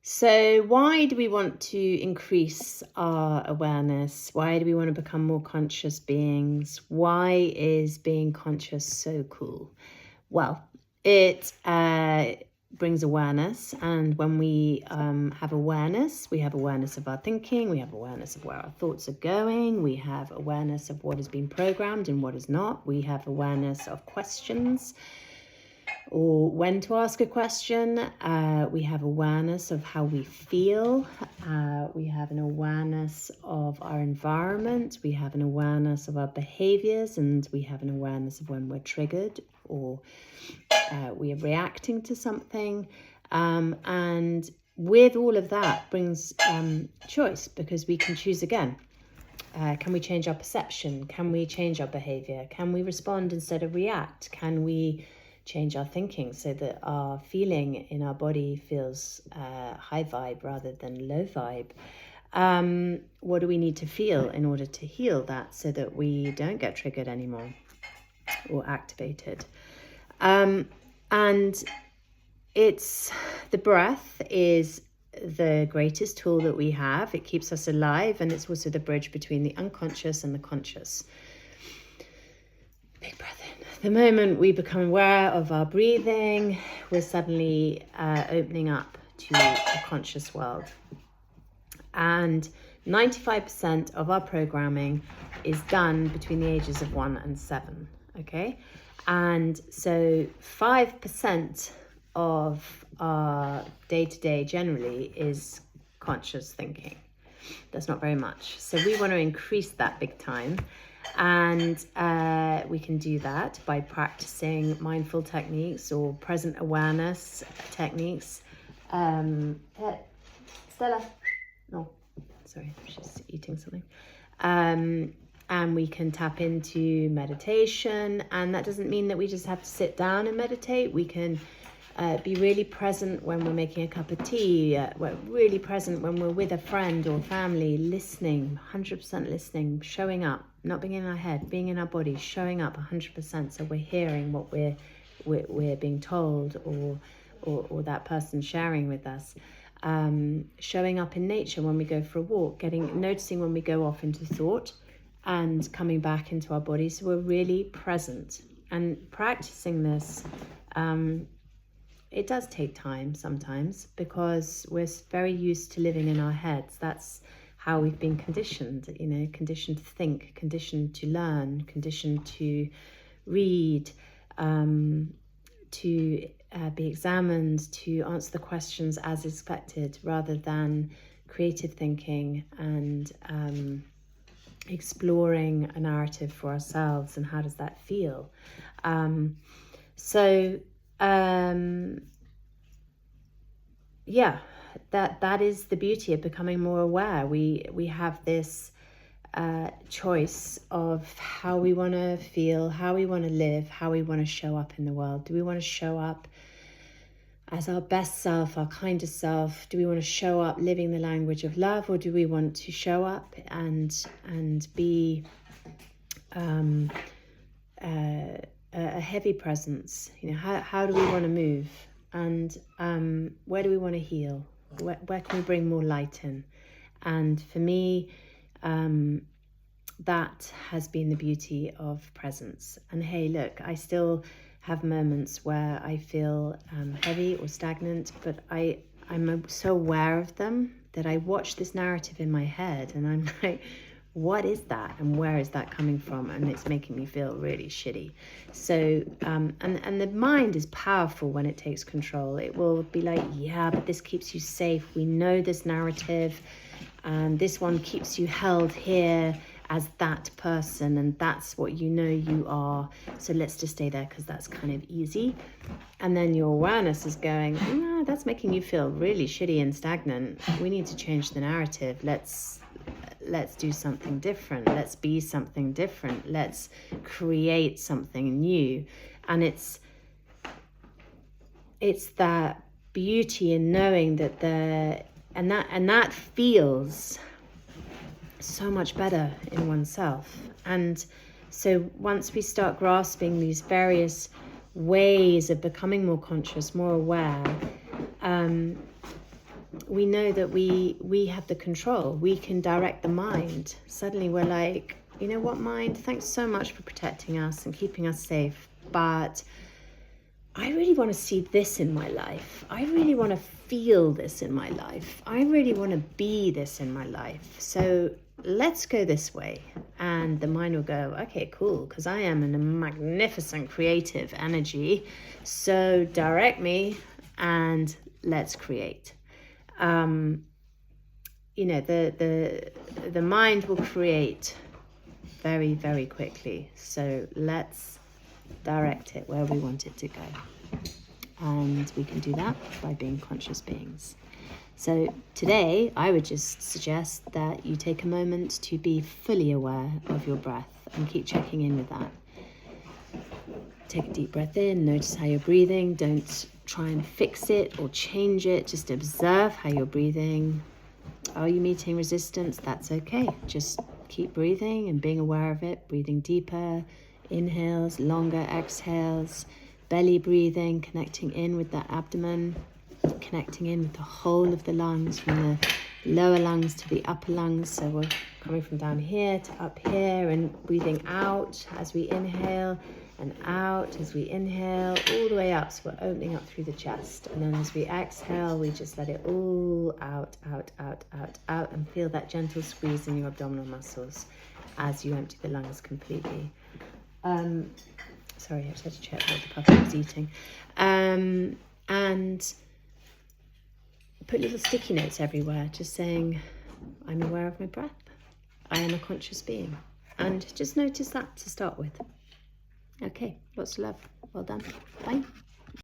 So why do we want to increase our awareness? Why do we want to become more conscious beings? Why is being conscious so cool? Well, it brings awareness, and when we have awareness, we have awareness of our thinking, we have awareness of where our thoughts are going, we have awareness of what has been programmed and what is not, we have awareness of questions, or when to ask a question. We have awareness of how we feel. We have an awareness of our environment. We have an awareness of our behaviors, and we have an awareness of when we're triggered or we are reacting to something. And with all of that brings choice, because we can choose again. Can we change our perception? Can we change our behavior? Can we respond instead of react? Can we change our thinking so that our feeling in our body feels high vibe rather than low vibe? What do we need to feel in order to heal that so that we don't get triggered anymore or activated? And it's the breath is the greatest tool that we have. It keeps us alive, and it's also the bridge between the unconscious and the conscious. Big breath in. The moment we become aware of our breathing, we're suddenly opening up to a conscious world. And 95% of our programming is done between the ages of 1 and 7, okay? And so 5% of our day-to-day generally is conscious thinking. That's not very much. So we want to increase that big time. And we can do that by practicing mindful techniques or present awareness techniques. Stella, no, sorry, she's eating something. And we can tap into meditation, and that doesn't mean that we just have to sit down and meditate. We can be really present when we're making a cup of tea. We're really present when we're with a friend or family, listening, 100% listening, showing up, not being in our head, being in our body, showing up 100%. So we're hearing what we're being told, or that person sharing with us. Showing up in nature when we go for a walk, noticing when we go off into thought and coming back into our body. So we're really present, and practicing this. It does take time sometimes, because we're very used to living in our heads. That's how we've been conditioned, conditioned to think, conditioned to learn, conditioned to read, to be examined, to answer the questions as expected, rather than creative thinking and exploring a narrative for ourselves, and how does that feel. That is the beauty of becoming more aware. We have this choice of how we want to feel, how we want to live, how we want to show up in the world. Do we want to show up as our best self, our kindest self? Do we want to show up living the language of love, or do we want to show up and be a heavy presence? How do we want to move, and where do we want to heal? Where can we bring more light in? And for me, that has been the beauty of presence. And hey, look, I still have moments where I feel heavy or stagnant, but I'm so aware of them that I watch this narrative in my head, and I'm like, what is that, and where is that coming from? And it's making me feel really shitty. So and the mind is powerful when it takes control. It will be like, yeah, but this keeps you safe. We know this narrative, and this one keeps you held here as that person, and that's what you are, so let's just stay there because that's kind of easy. And then your awareness is going, that's making you feel really shitty and stagnant. We need to change the narrative. Let's do something different. Let's be something different. Let's create something new. And it's that beauty in knowing that that feels so much better in oneself. And so once we start grasping these various ways of becoming more conscious, more aware, we know that we have the control. We can direct the mind. Suddenly we're like, you know what, mind, thanks so much for protecting us and keeping us safe, but I really want to see this in my life. I really want to feel this in my life. I really want to be this in my life. So let's go this way. And the mind will go, okay, cool, because I am in a magnificent creative energy. So direct me and let's create. You know, the mind will create very, very quickly. So let's direct it where we want it to go. And we can do that by being conscious beings. So today, I would just suggest that you take a moment to be fully aware of your breath and keep checking in with that. Take a deep breath in, notice how you're breathing. Don't try and fix it or change it. Just observe how you're breathing. Are you meeting resistance? That's okay. Just keep breathing and being aware of it. Breathing deeper, inhales, longer exhales, belly breathing, connecting in with the abdomen, connecting in with the whole of the lungs, from the lower lungs to the upper lungs. So we're coming from down here to up here, and breathing out as we inhale and out as we inhale, all the way up. So we're opening up through the chest. And then as we exhale, we just let it all out, out, out, out, out, and feel that gentle squeeze in your abdominal muscles as you empty the lungs completely. Sorry, I just had to check what the puppy was eating. And put little sticky notes everywhere, just saying, I'm aware of my breath. I am a conscious being. And just notice that to start with. Okay, lots of love. Well done. Bye.